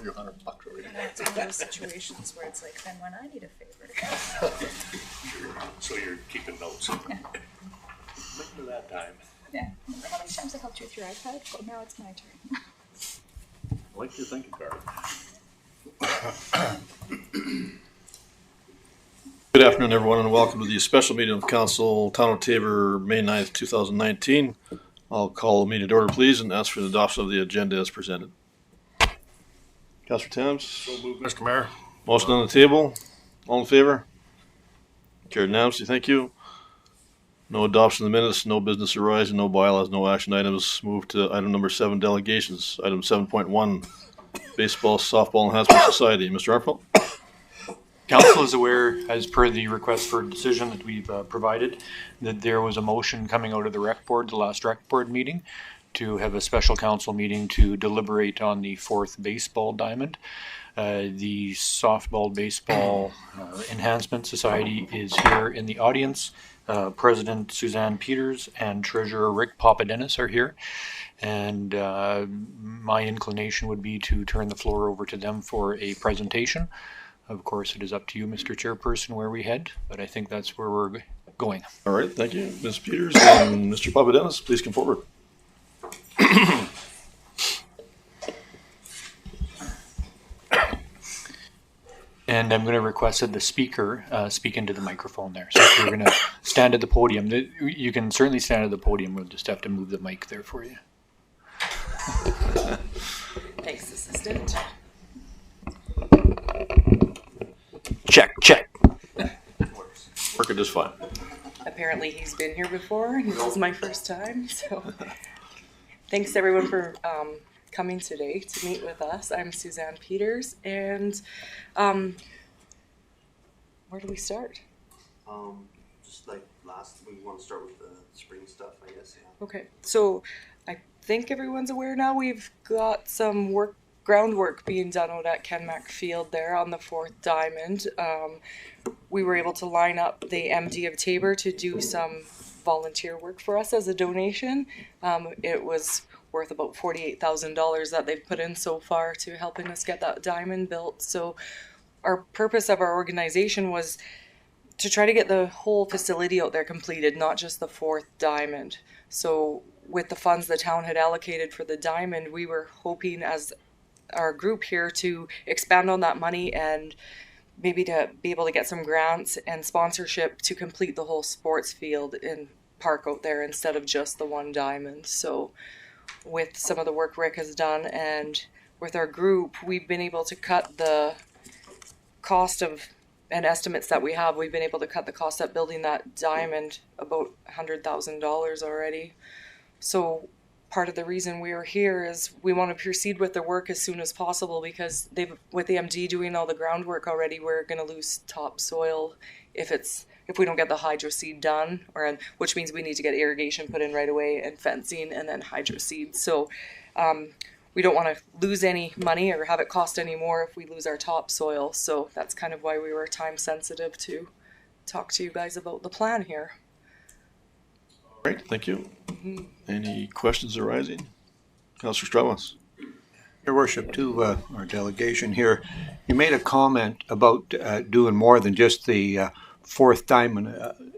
owe you $100 already. And it's one of those situations where it's like, then when I need a favor. So you're keeping notes. Yeah. Remember that time. Yeah. Remember how many times I helped you with your iPad? Well, now it's my turn. I like your thinking card. Good afternoon, everyone, and welcome to the special meeting of Council, Town of Taber, May 9th, 2019. I'll call the meeting to order, please, and ask for the adoption of the agenda as presented. Councilor Thames? So moved, Mr. Mayor. Motion on the table. All in favor? Carried unanimously. Thank you. No adoption of the minutes, no business arising, no bylaws, no action items. Move to item number 7, delegations. Item 7.1, Baseball Softball Enhancement Society. Mr. Arnfelt? Council is aware, as per the request for decision that we've provided, that there was a motion coming out of the rec board, the last rec board meeting, to have a special council meeting to deliberate on the 4th baseball diamond. The Softball Baseball Enhancement Society is here in the audience. President Suzanne Peters and Treasurer Rick Papadenis are here. And my inclination would be to turn the floor over to them for a presentation. Of course, it is up to you, Mr. Chairperson, where we head, but I think that's where we're going. All right, thank you. Ms. Peters and Mr. Papadenis, please come forward. And I'm going to request that the speaker speak into the microphone there. So if you're going to stand at the podium, you can certainly stand at the podium. We'll just have to move the mic there for you. Thanks, Assistant. Check, check. Working just fine. Apparently he's been here before. This is my first time, so thanks everyone for coming today to meet with us. I'm Suzanne Peters, and where do we start? Just like last, we want to start with the spring stuff, I guess. Yeah. Okay, so I think everyone's aware now. We've got some groundwork being done out at Kenmack Field there on the 4th diamond. We were able to line up the MD of Taber to do some volunteer work for us as a donation. It was worth about $48,000 that they've put in so far to helping us get that diamond built. So our purpose of our organization was to try to get the whole facility out there completed, not just the 4th diamond. So with the funds the town had allocated for the diamond, we were hoping as our group here to expand on that money and maybe to be able to get some grants and sponsorship to complete the whole sports field and park out there instead of just the one diamond. So with some of the work Rick has done and with our group, we've been able to cut the cost of and estimates that we have. We've been able to cut the cost of building that diamond about $100,000 already. So part of the reason we are here is we want to proceed with the work as soon as possible because with the MD doing all the groundwork already, we're going to lose topsoil if we don't get the hydro seed done, which means we need to get irrigation put in right away and fencing and then hydro seed. So we don't want to lose any money or have it cost any more if we lose our topsoil. So that's kind of why we were time sensitive to talk to you guys about the plan here. Great, thank you. Mm-hmm. Any questions arising? Councilor Strauss. Your Worship, to our delegation here, you made a comment about doing more than just the 4th diamond.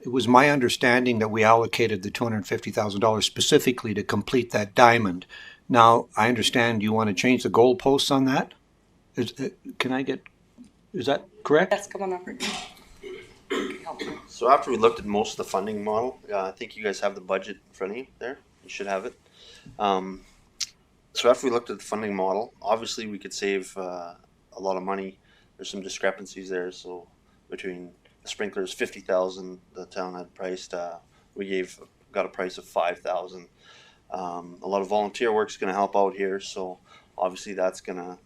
It was my understanding that we allocated the $250,000 specifically to complete that diamond. Now, I understand you want to change the goalposts on that? Is that correct? Yes, come on up, Rick. So after we looked at most of the funding model, I think you guys have the budget in front of you there. You should have it. So after we looked at the funding model, obviously we could save a lot of money. There's some discrepancies there. So between the sprinklers, $50,000 the town had priced, we got a price of $5,000. A lot of volunteer work is going to help out here. So obviously that's going to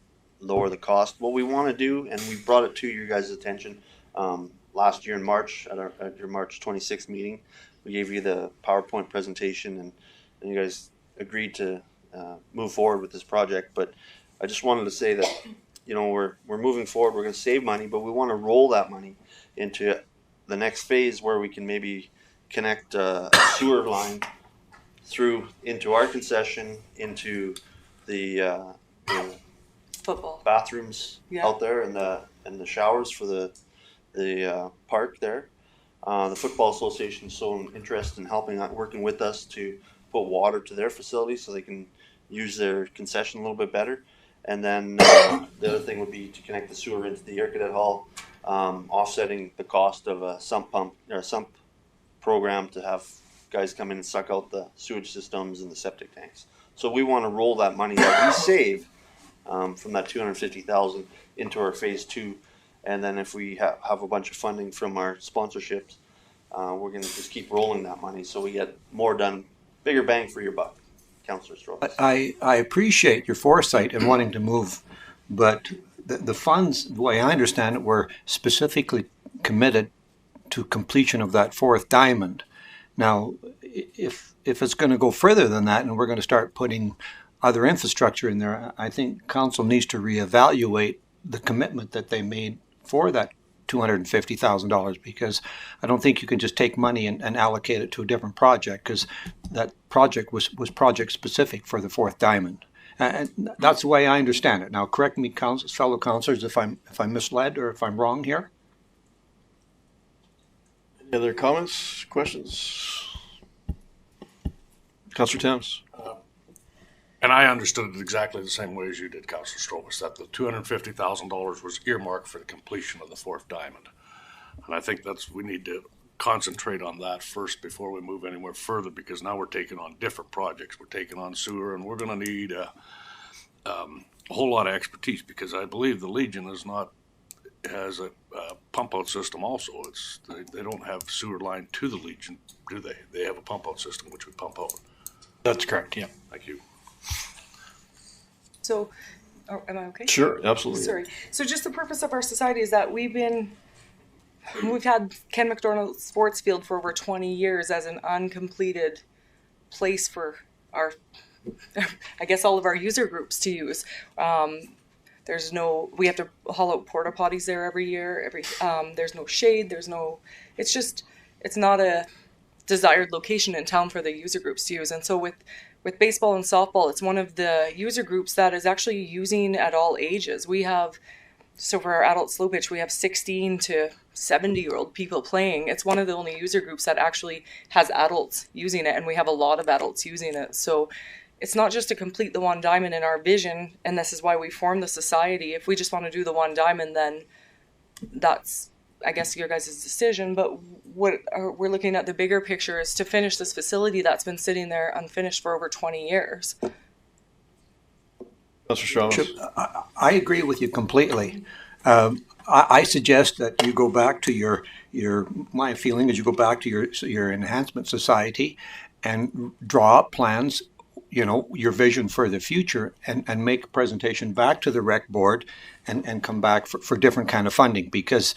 lower the cost. What we want to do, and we brought it to your guys' attention, last year in March at your March 26th meeting, we gave you the PowerPoint presentation and you guys agreed to move forward with this project. But I just wanted to say that, you know, we're moving forward. We're going to save money, but we want to roll that money into the next phase where we can maybe connect a sewer line through into our concession, into the Football. bathrooms Yeah. out there and the showers for the park there. The football association is so interested in helping out, working with us to put water to their facilities so they can use their concession a little bit better. And then the other thing would be to connect the sewer into the Air Cadet Hall, offsetting the cost of a sump pump or a sump program to have guys come in and suck out the sewage systems and the septic tanks. So we want to roll that money that we save from that $250,000 into our phase 2, and then if we have a bunch of funding from our sponsorships, we're going to just keep rolling that money so we get more done, bigger bang for your buck. Councillor Strauss. I appreciate your foresight in wanting to move, but the funds, the way I understand it, were specifically committed to completion of that fourth diamond. Now, if it's going to go further than that and we're going to start putting other infrastructure in there, I think council needs to reevaluate the commitment that they made for that $250,000, because I don't think you can just take money and allocate it to a different project, because that project was project specific for the fourth diamond. And that's the way I understand it. Now, correct me, fellow councillors, if I'm misled or if I'm wrong here. Any other comments, questions? Councillor Thames? And I understood it exactly the same way as you did, Councillor Strobus, that the $250,000 was earmarked for the completion of the fourth diamond. And I think we need to concentrate on that first before we move anywhere further, because now we're taking on different projects. We're taking on sewer, and we're going to need a whole lot of expertise, because I believe the Legion has a pump out system also. They don't have sewer line to the Legion, do they? They have a pump out system which we pump out. That's correct, yeah. Thank you. So, am I okay? Sure, absolutely. Sorry. So just the purpose of our society is that we've had Ken McDonald Sports Field for over 20 years as an uncompleted place for our, I guess, all of our user groups to use. We have to haul out porta potties there every year. There's no shade. It's not a desired location in town for the user groups to use. And so with baseball and softball, it's one of the user groups that is actually using at all ages. So for our adult slow pitch, we have 16 to 70-year-old people playing. It's one of the only user groups that actually has adults using it, and we have a lot of adults using it. So it's not just to complete the one diamond in our vision, and this is why we formed the society. If we just want to do the one diamond, then that's, I guess, your guys' decision. But we're looking at the bigger picture is to finish this facility that's been sitting there unfinished for over 20 years. Councillor Strauss? I agree with you completely. I suggest that you go back to my feeling is you go back to your enhancement society and draw up plans, your vision for the future, and make a presentation back to the rec board and come back for different kind of funding, because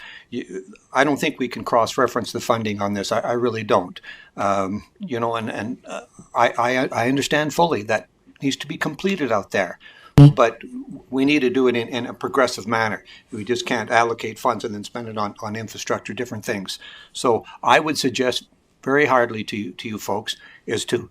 I don't think we can cross-reference the funding on this. I really don't. I understand fully that needs to be completed out there. But we need to do it in a progressive manner. We just can't allocate funds and then spend it on infrastructure, different things. So I would suggest very hardly to you folks is to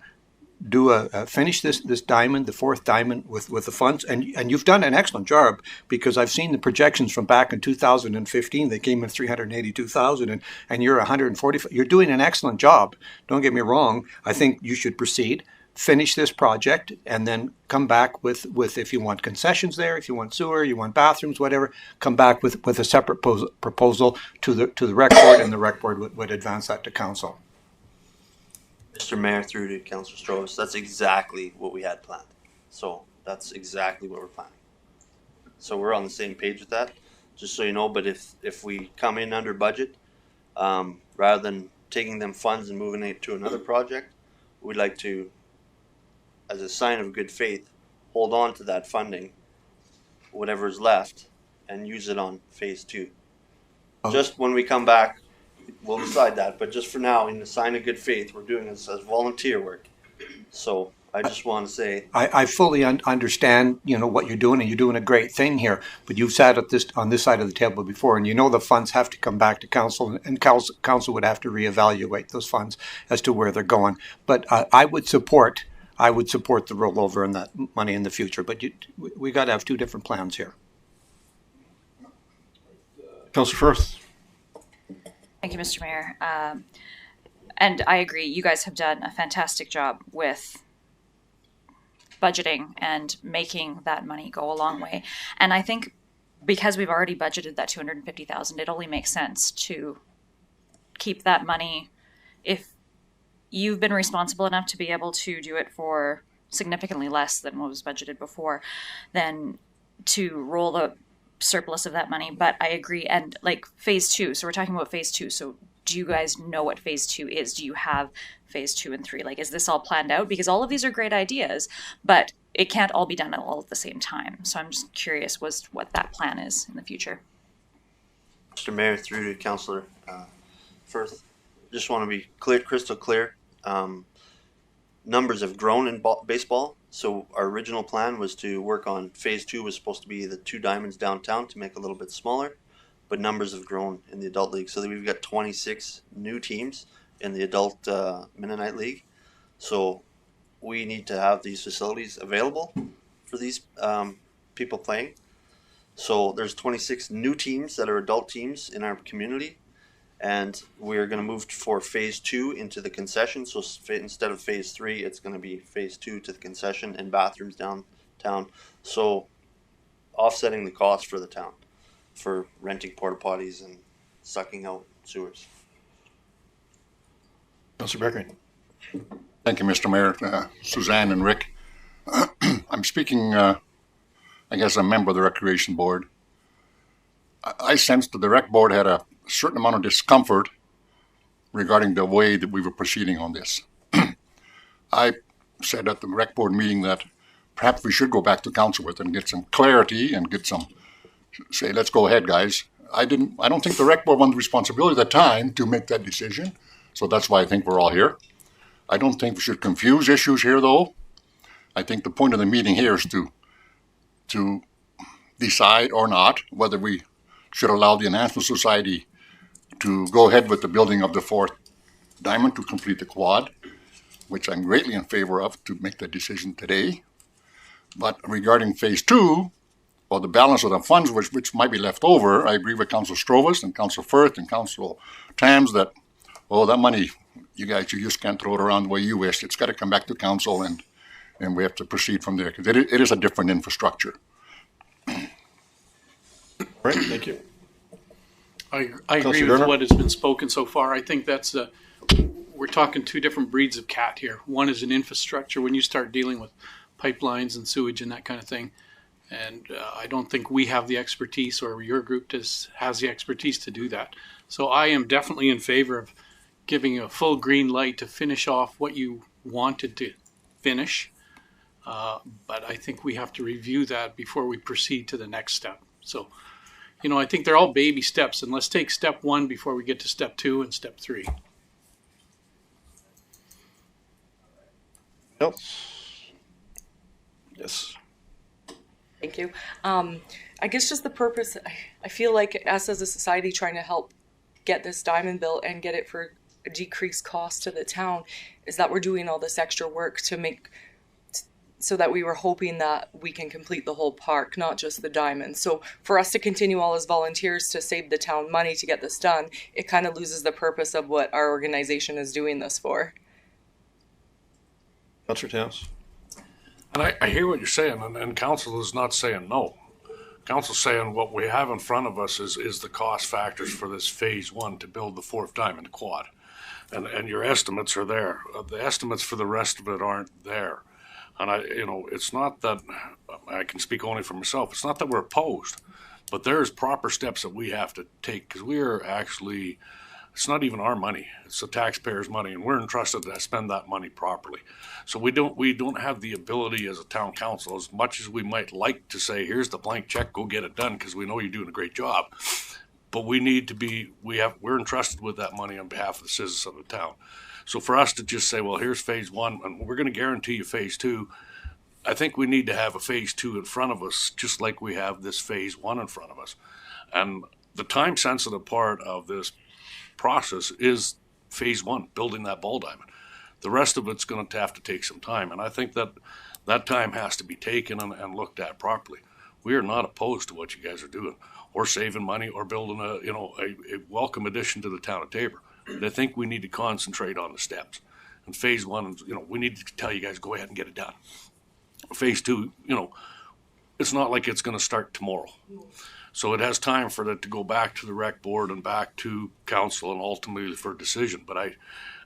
do finish this diamond, the fourth diamond, with the funds. And you've done an excellent job, because I've seen the projections from back in 2015. They came in 382,000, and you're 140. You're doing an excellent job. Don't get me wrong. I think you should proceed. Finish this project, and then come back with if you want concessions there, if you want sewer, you want bathrooms, whatever, come back with a separate proposal to the rec board, and the rec board would advance that to council. Mr. Mayor, through to Councillor Strauss, that's exactly what we had planned. So that's exactly what we're planning. So we're on the same page with that, just so you know. But if we come in under budget, rather than taking them funds and moving it to another project, we'd like to, as a sign of good faith, hold on to that funding, whatever is left, and use it on phase 2. Okay. Just when we come back, we'll decide that. But just for now, in the sign of good faith, we're doing this as volunteer work. So I just want to say, I fully understand, what you're doing, and you're doing a great thing here. But you've sat on this side of the table before, and the funds have to come back to council, and council would have to reevaluate those funds as to where they're going. But I would support I would support the rollover and that money in the future. But we got to have two different plans here. Councillor Firth. Thank you, Mr. Mayor. And I agree, you guys have done a fantastic job with budgeting and making that money go a long way. And I think because we've already budgeted that $250,000, it only makes sense to keep that money. If you've been responsible enough to be able to do it for significantly less than what was budgeted before, then to roll the surplus of that money. But I agree. And like phase two, so we're talking about phase two. So do you guys know what phase two is? Do you have phase 2 and 3? Like, is this all planned out? Because all of these are great ideas, but it can't all be done all at the same time. So I'm just curious what that plan is in the future. Mr. Mayor, through to Councillor Firth, just want to be clear, crystal clear. Numbers have grown in baseball. So our original plan was to work on phase 2 was supposed to be the 2 diamonds downtown to make it a little bit smaller, but numbers have grown in the adult league. So that we've got 26 new teams in the adult Mennonite League. So we need to have these facilities available for these people playing. So there's 26 new teams that are adult teams in our community. And we're going to move for phase 2 into the concession. So instead of phase 3, it's going to be phase 2 to the concession and bathrooms downtown. So offsetting the cost for the town for renting porta potties and sucking out sewers. Councillor Beckering. Thank you, Mr. Mayor. Suzanne and Rick. I'm speaking, I guess, a member of the Recreation Board. I sensed that the Rec Board had a certain amount of discomfort regarding the way that we were proceeding on this. I said at the Rec Board meeting that perhaps we should go back to council with and get some clarity and get some, say, let's go ahead, guys. I don't think the Rec Board wanted the responsibility at the time to make that decision. So that's why I think we're all here. I don't think we should confuse issues here, though. I think the point of the meeting here is to decide or not whether we should allow the Enhancement Society to go ahead with the building of the 4th diamond to complete the quad, which I'm greatly in favor of, to make that decision today. But regarding phase 2, or the balance of the funds which might be left over, I agree with Council Strovis and Council Firth and Council Tams that, that money, you just can't throw it around the way you wish. It's got to come back to council and we have to proceed from there because it is a different infrastructure. Right, thank you. I agree with what has been spoken so far. I think that's we're talking 2 different breeds of cat here. One is an infrastructure when you start dealing with pipelines and sewage and that kind of thing. And I don't think we have the expertise, or your group has the expertise to do that. So I am definitely in favor of giving a full green light to finish off what you wanted to finish. But I think we have to review that before we proceed to the next step. So, I think they're all baby steps, and let's take step 1 before we get to step 2 and step 3. Else? Yes. Thank you. I guess just the purpose, I feel like us as a society trying to help get this diamond built and get it for a decreased cost to the town is that we're doing all this extra work to make, so that we were hoping that we can complete the whole park, not just the diamond. So for us to continue all as volunteers to save the town money to get this done, it kind of loses the purpose of what our organization is doing this for. Councillor Towns. And I hear what you're saying, and council is not saying no. Council's saying what we have in front of us is the cost factors for this phase 1 to build the 4th diamond quad. And your estimates are there. The estimates for the rest of it aren't there. And it's not that, I can speak only for myself, it's not that we're opposed, but there's proper steps that we have to take, because we are actually, it's not even our money, it's the taxpayers' money, and we're entrusted to spend that money properly. So we don't have the ability as a town council, as much as we might like to say, here's the blank check, go get it done, because we know you're doing a great job. But we need to be, we're entrusted with that money on behalf of the citizens of the town. So for us to just say, well, here's phase 1, and we're going to guarantee you phase 2, I think we need to have a phase 2 in front of us, just like we have this phase 1 in front of us. And the time-sensitive part of this process is phase 1, building that ball diamond. The rest of it's going to have to take some time, and I think that time has to be taken and looked at properly. We are not opposed to what you guys are doing, or saving money, or building a welcome addition to the town of Tabor. But I think we need to concentrate on the steps. And phase one, we need to tell you guys, go ahead and get it done. Phase two, it's not like it's going to start tomorrow. So it has time for that to go back to the rec board and back to council and ultimately for a decision. But I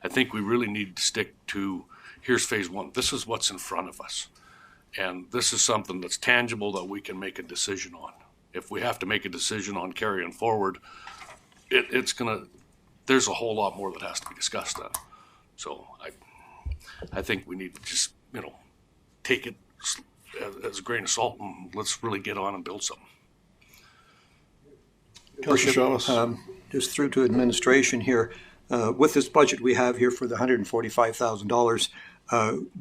think we really need to stick to, here's phase one. This is what's in front of us. And this is something that's tangible that we can make a decision on. If we have to make a decision on carrying forward, there's a whole lot more that has to be discussed then. So I think we need to just, take it as a grain of salt and let's really get on and build something. Councillor Chavez. Just through to administration here, with this budget we have here for the $145,000,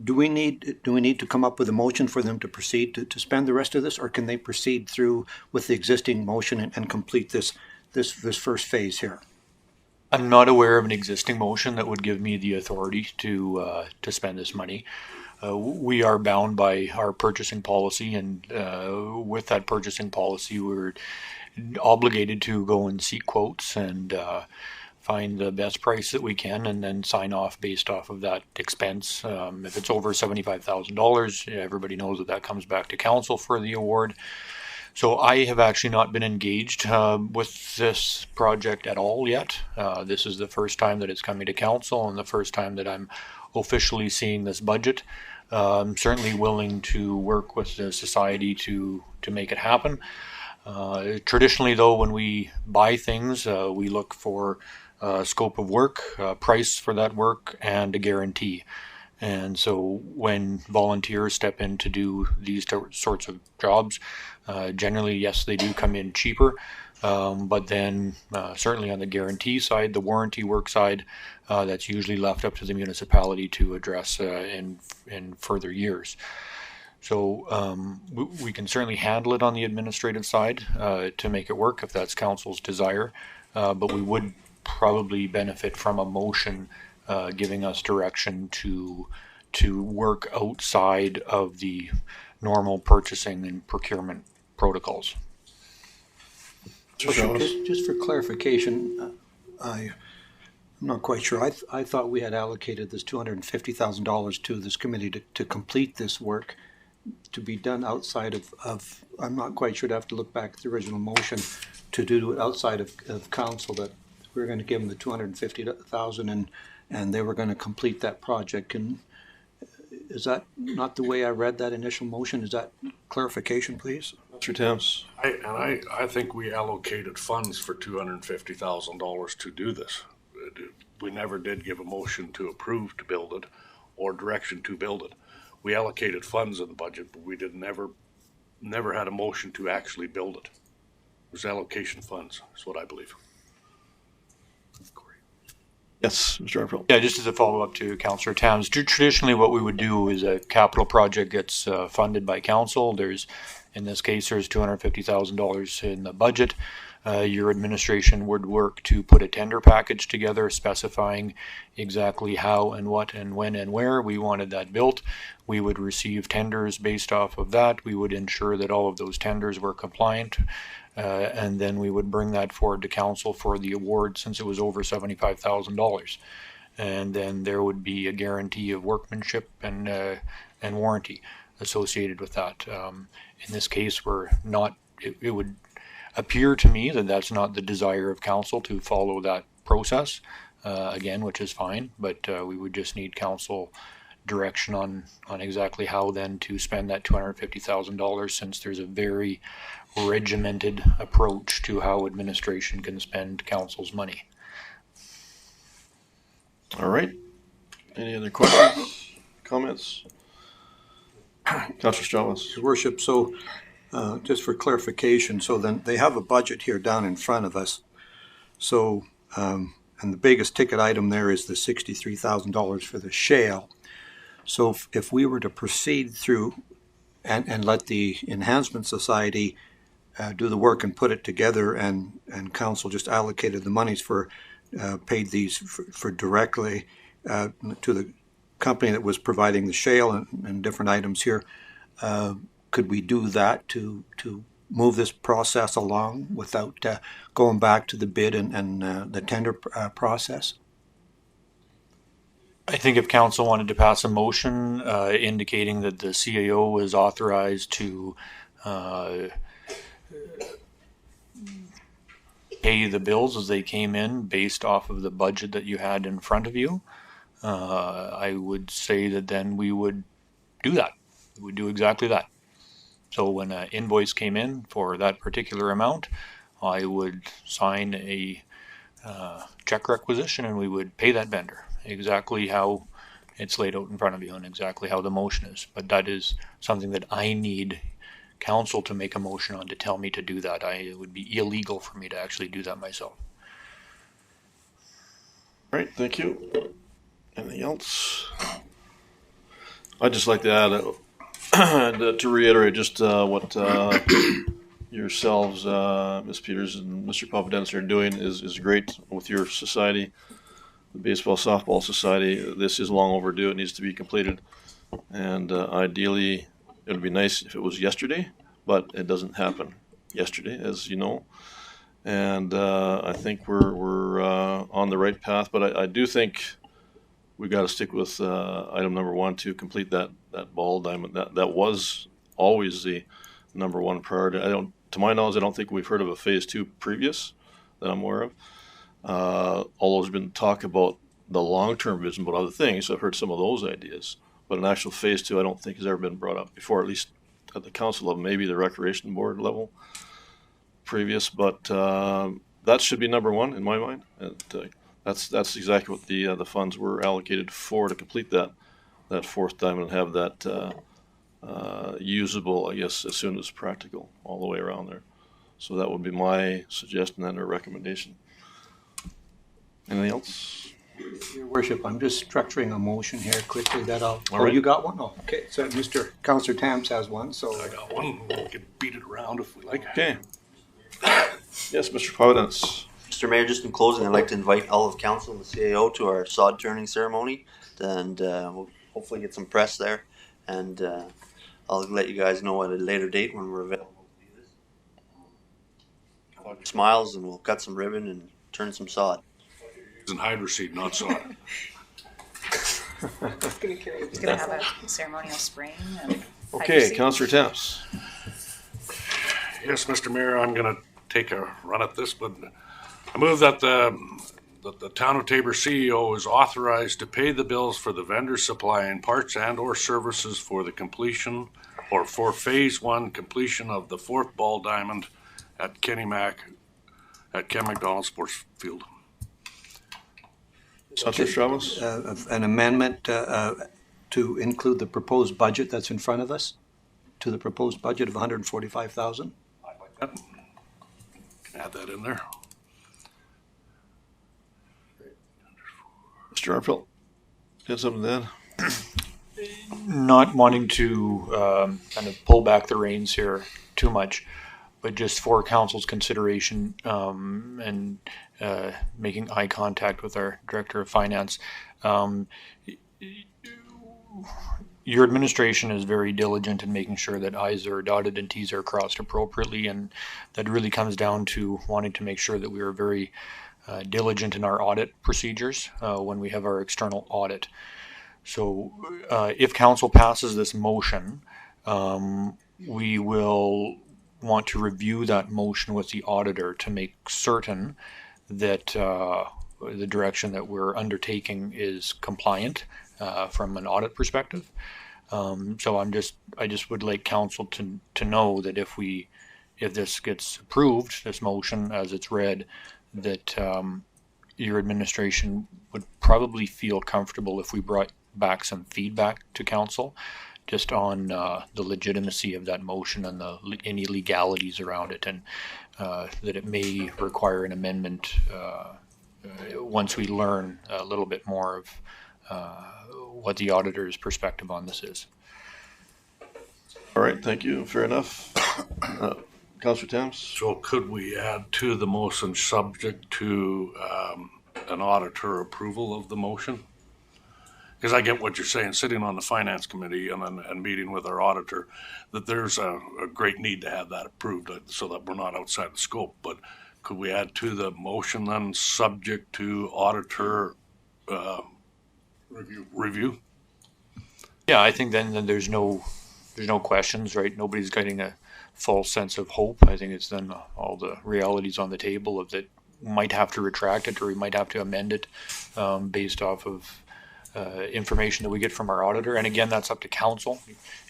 do we need to come up with a motion for them to proceed to spend the rest of this, or can they proceed through with the existing motion and complete this first phase here? I'm not aware of an existing motion that would give me the authority to spend this money. We are bound by our purchasing policy, and with that purchasing policy, we're obligated to go and seek quotes and find the best price that we can, and then sign off based off of that expense. If it's over $75,000, everybody knows that comes back to council for the award. So I have actually not been engaged with this project at all yet. This is the first time that it's coming to council and the first time that I'm officially seeing this budget. I'm certainly willing to work with the society to make it happen. Traditionally though, when we buy things, we look for scope of work, price for that work, and a guarantee. And so when volunteers step in to do these sorts of jobs, generally, yes, they do come in cheaper. But then certainly on the guarantee side, the warranty work side, that's usually left up to the municipality to address in further years. So we can certainly handle it on the administrative side to make it work if that's council's desire. But we would probably benefit from a motion giving us direction to work outside of the normal purchasing and procurement protocols. Just for clarification, I'm not quite sure. I thought we had allocated this $250,000 to this committee to complete this work to be done outside of I'm not quite sure. I'd have to look back at the original motion to do it outside of council, that we were going to give them the $250,000 and they were going to complete that project. And is that not the way I read that initial motion? Is that clarification, please? Councillor Thames. I think we allocated funds for $250,000 to do this. We never did give a motion to approve to build it or direction to build it. We allocated funds in the budget, but we never had a motion to actually build it. It was allocation funds, is what I believe. Yes, Mr. Armstrong. Yeah, just as a follow-up to Councillor Thames, traditionally what we would do is a capital project gets funded by council. In this case, there's $250,000 in the budget. Your administration would work to put a tender package together specifying exactly how and what and when and where we wanted that built. We would receive tenders based off of that. We would ensure that all of those tenders were compliant. And then we would bring that forward to council for the award since it was over $75,000. And then there would be a guarantee of workmanship and warranty associated with that. In this case, it would appear to me that that's not the desire of council to follow that process, again, which is fine, but we would just need council direction on exactly how then to spend that $250,000, since there's a very regimented approach to how administration can spend council's money. All right. Any other questions, comments? Councillor Chavez. Your Worship, so just for clarification, so then they have a budget here down in front of us. So, and the biggest ticket item there is the $63,000 for the shale. So if we were to proceed through and let the Enhancement Society do the work and put it together, and council just allocated the monies for paid these for directly to company that was providing the shale and different items here, could we do that to move this process along without going back to the bid and the tender process? I think if council wanted to pass a motion indicating that the CAO is authorized to pay the bills as they came in based off of the budget that you had in front of you, I would say that then we would do that. We would do exactly that. So when an invoice came in for that particular amount, I would sign a check requisition and we would pay that vendor exactly how it's laid out in front of you and exactly how the motion is. But that is something that I need council to make a motion on to tell me to do that. It would be illegal for me to actually do that myself. All right, thank you. Anything else? I'd just like to add, to reiterate just what yourselves, Ms. Peters and Mr. Papadenis are doing is great with your society, the Baseball Softball Society. This is long overdue. It needs to be completed. And ideally, it would be nice if it was yesterday, but it doesn't happen yesterday, as you know. And I think we're on the right path, but I do think we got to stick with item number 1 to complete that ball diamond. That was always the number 1 priority. To my knowledge, I don't think we've heard of a phase 2 previous that I'm aware of. Although there's been talk about the long-term vision, but other things. So I've heard some of those ideas. But an actual phase 2, I don't think has ever been brought up before, at least at the council level, maybe the recreation board level previous. But that should be number 1 in my mind. And that's exactly what the funds were allocated for, to complete that 4th diamond and have that usable, I guess, as soon as practical all the way around there. So that would be my suggestion and a recommendation. Anything else? Your Worship, I'm just structuring a motion here quickly that I'll... All right. You got one? Oh, okay. So Mr. Councillor Tams has one, so... I got one. We can beat it around if we like. Okay. Yes, Mr. Providence. Mr. Mayor, just in closing, I'd like to invite all of council and the CAO to our sod turning ceremony, and we'll hopefully get some press there, and I'll let you guys know at a later date when we're available to do this. Smiles, and we'll cut some ribbon and turn some sod. Using hydro seed, not sod. It's gonna carry. He's gonna have a ceremonial spraying and Okay, Councillor Temps. Yes, Mr. Mayor, I'm going to take a run at this, but I move that the Town of Tabor CEO is authorized to pay the bills for the vendors supplying parts and or services for the completion or for phase 1 completion of the 4th ball diamond at Kenny Mac at Ken McDonald Sports Field. Councillor Chavez. An amendment to include the proposed budget that's in front of us, to the proposed budget of $145,000. Can add that in there. Mr. Arpelt. Got something then? Not wanting to kind of pull back the reins here too much, but just for council's consideration and making eye contact with our Director of Finance. Your administration is very diligent in making sure that I's are dotted and T's are crossed appropriately, and that really comes down to wanting to make sure that we are very diligent in our audit procedures when we have our external audit. So if council passes this motion, we will want to review that motion with the auditor to make certain that the direction that we're undertaking is compliant from an audit perspective. So I just would like council to know that if this gets approved, this motion as it's read, that your administration would probably feel comfortable if we brought back some feedback to council just on the legitimacy of that motion and any legalities around it, and that it may require an amendment once we learn a little bit more of what the auditor's perspective on this is. All right, thank you. Fair enough. Councillor Tams. So could we add to the motion subject to an auditor approval of the motion? because I get what you're saying, sitting on the finance committee and meeting with our auditor, that there's a great need to have that approved so that we're not outside the scope. But could we add to the motion then, subject to auditor review? Yeah, I think then there's no questions, right? Nobody's getting a false sense of hope. I think it's then all the realities on the table of that might have to retract it or we might have to amend it based off of information that we get from our auditor. And again, that's up to council.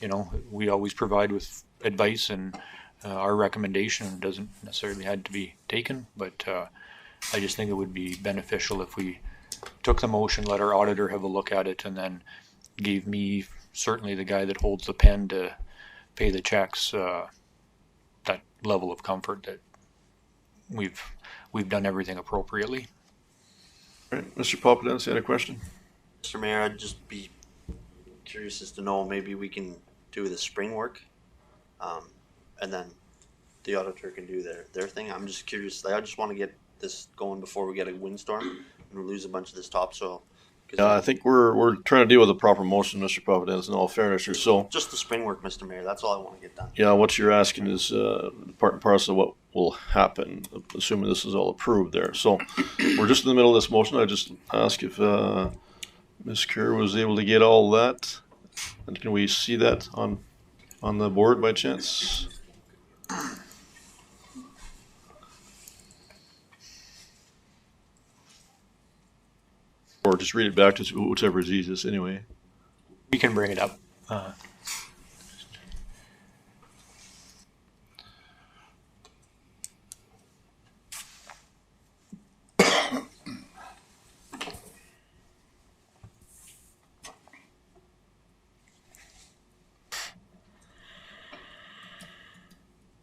You know, we always provide with advice, and our recommendation doesn't necessarily have to be taken, but I just think it would be beneficial if we took the motion, let our auditor have a look at it, and then gave me, certainly the guy that holds the pen to pay the checks, that level of comfort that we've done everything appropriately. All right, Mr. Papadens, you had a question? Mr. Mayor, I'd just be curious as to know, maybe we can do the spring work, and then the auditor can do their thing. I'm just curious. I just want to get this going before we get a windstorm and we lose a bunch of this topsoil. Yeah, I think we're trying to deal with a proper motion, Mr. Papadens, in all fairness here. So just the spring work, Mr. Mayor. That's all I want to get done. yeah, what you're asking is part and parcel of what will happen, assuming this is all approved there. So we're just in the middle of this motion. I just ask if Ms. Kerr was able to get all that, and can we see that on the board by chance? Or just read it back to whichever is easiest anyway. We can bring it up.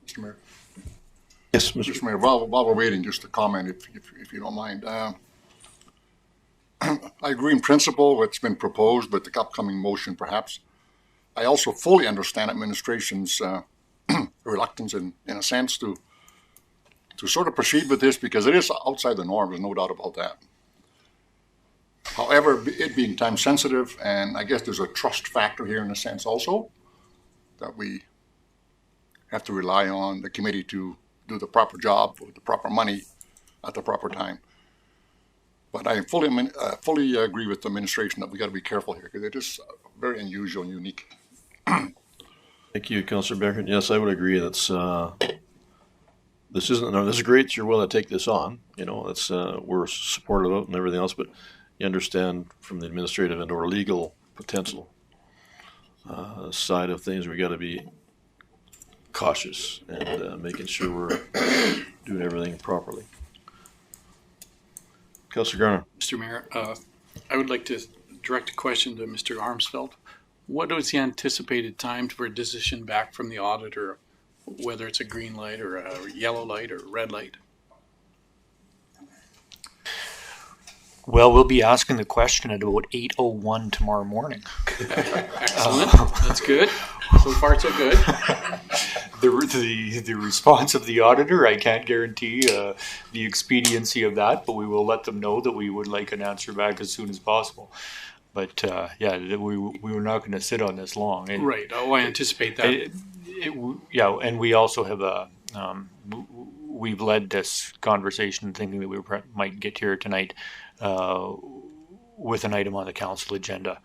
Mr. Mayor. Yes, Mr. Mr. Mayor, while we're waiting, just a comment, if you don't mind. I agree in principle with what's been proposed, but the upcoming motion perhaps. I also fully understand administration's reluctance in a sense to sort of proceed with this because it is outside the norm, there's no doubt about that. However, it being time sensitive, and I guess there's a trust factor here in a sense also, that we have to rely on the committee to do the proper job with the proper money at the proper time. But I fully agree with the administration that we got to be careful here because it is very unusual and unique. Thank you, Councillor Becker. Yes, I would agree. That's this isn't. No, this is great that you're willing to take this on. You know, that's we're supportive of it and everything else. But you understand from the administrative and or legal potential side of things, we got to be cautious and making sure we're doing everything properly. Councillor Garner. Mr. Mayor, I would like to direct a question to Mr. Armsfeld. What is the anticipated time for a decision back from the auditor, whether it's a green light or a yellow light or a red light? Well, we'll be asking the question at about 8:01 tomorrow morning. Excellent. That's good. So far, so good. The response of the auditor, I can't guarantee the expediency of that, but we will let them know that we would like an answer back as soon as possible. But yeah, we were not going to sit on this long. Right. Oh, I anticipate that. Yeah, and we also have we've led this conversation thinking that we might get here tonight with an item on the council agenda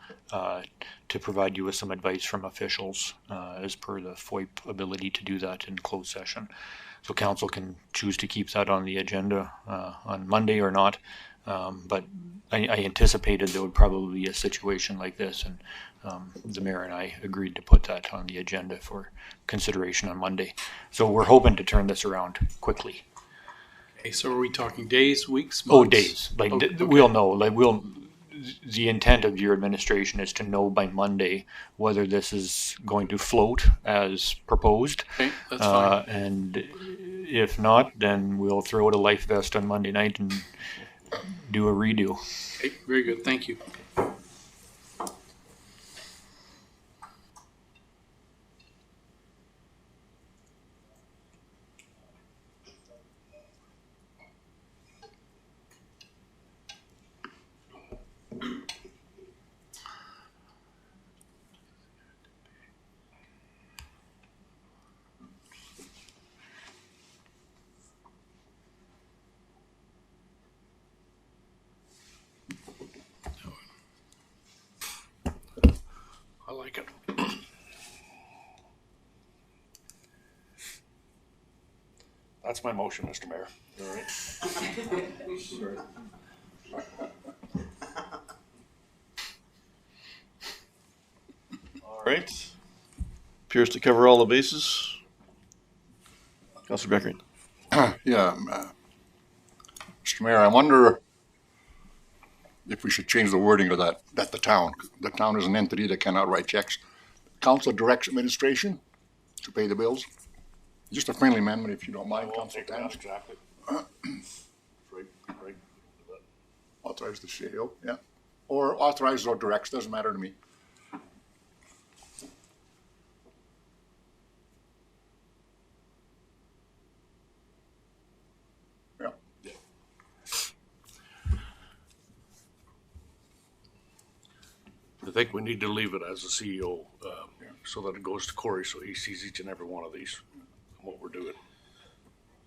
to provide you with some advice from officials as per the FOIP ability to do that in closed session. So council can choose to keep that on the agenda on Monday or not. But I anticipated there would probably be a situation like this, and the mayor and I agreed to put that on the agenda for consideration on Monday. So we're hoping to turn this around quickly. Okay, so are we talking days, weeks, months? Oh, days. Like okay. We'll know. The intent of your administration is to know by Monday whether this is going to float as proposed. Okay, that's fine. And if not, then we'll throw out a life vest on Monday night and do a redo. Okay, very good. Thank you. That's my motion, Mr. Mayor. All right. All right. Appears to cover all the bases. Councilor Beckering. Yeah, Mr. Mayor, I wonder if we should change the wording of that, the town is an entity that cannot write checks. Council directs administration to pay the bills. Just a friendly amendment, if you don't mind, Council Towns. Exactly. Right. Authorize the CEO, yeah. Or authorize or directs, doesn't matter to me. Yeah. I think we need to leave it as the CEO, so that it goes to Corey, so he sees each and every one of these, and what we're doing.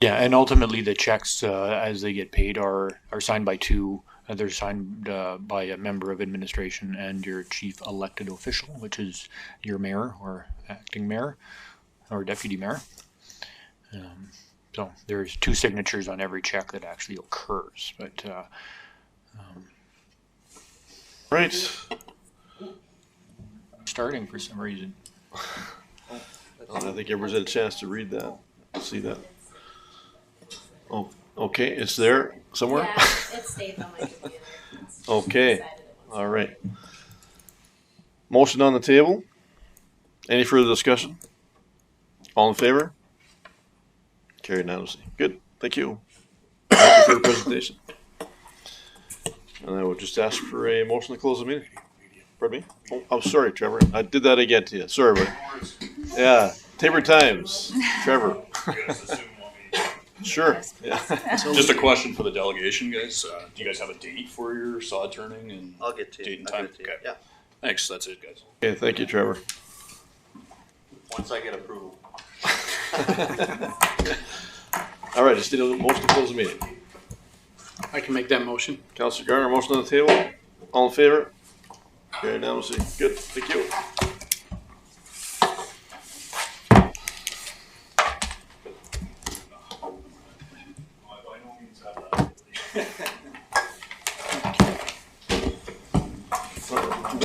Yeah, and ultimately the checks, as they get paid, are signed by two. They're signed by a member of administration and your chief elected official, which is your mayor or acting mayor or deputy mayor. So there's two signatures on every check that actually occurs. But Right. starting for some reason. I think everyone's had a chance to read that, see that. Oh, okay, it's there somewhere? Yeah, it stayed on my computer. Okay, all right. Motion on the table. Any further discussion? All in favor? Carried unanimously. Good, thank you. Thank you for the presentation. And I will just ask for a motion to close the meeting. Pardon me? Oh, I'm sorry, Trevor. I did that again to you. Sorry, buddy. Yeah, Tabor Times, Trevor. Sure. Yeah. Just a question for the delegation, guys. Do you guys have a date for your sod turning and I'll get to you. date and I'll time? get to you. Okay. Yeah. Thanks. That's it, guys. Okay, thank you, Trevor. Once I get approval. All right, just did a motion to close the meeting. I can make that motion. Councilor Garner, motion on the table. All in favor? Carried unanimously. Good, thank you. By no means have that.